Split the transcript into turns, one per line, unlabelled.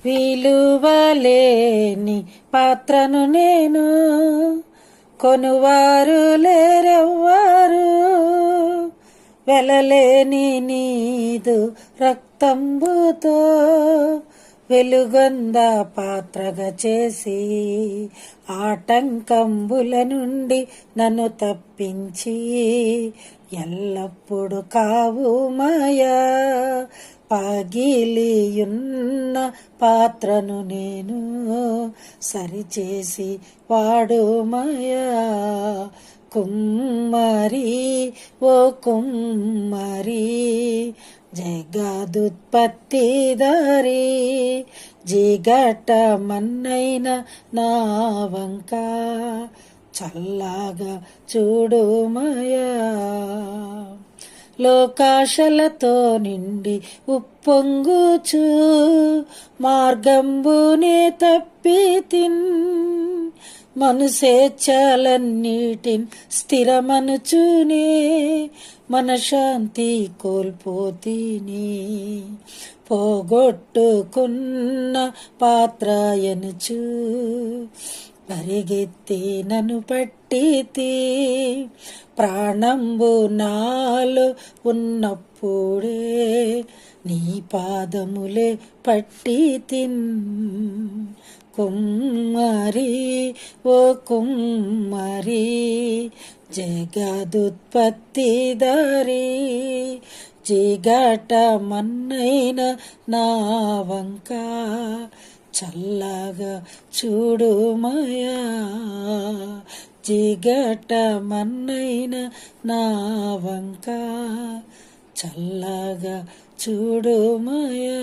విలువలేని పాత్రను నేను, కొనువారు లేరెవ్వారు. వెలలేని నీదు రక్తంబుతో వెలుగొంద పాత్రగా చేసి, ఆటంకంబుల నుండి నన్ను తప్పించి, ఎల్లప్పుడు కావుమయా. పగిలియున్న పాత్రను నేను సరిచేసి వాడుమయా. కుమ్మరి ఓ కుమ్మరి, జగదుత్పత్తిదారి, జిగట మన్నైన నా వంక చల్లగా చూడుమయా. లోకాశలతో నిండి ఉప్పొంగుచు మార్గంబునే తప్పితిన్, మనసేచ్ఛలన్నిటిన్ స్థిరమనుచునే మనశాంతి కోల్పోతిని. పోగొట్టుకున్న పాత్ర ఎనుచు పరిగెత్తి నన్ను పట్టితి. ప్రాణంబు నాలో ఉన్నప్పుడే నీ పాదములే పట్టితిన్. కుమ్మరి ఓ కుమ్మరి, జగదుత్పత్తిదారి, జిగట మన్నైన నా వంక చల్లగా చూడుమయా. జిగట మన్నైన నా వంక చల్లగా చూడుమయా.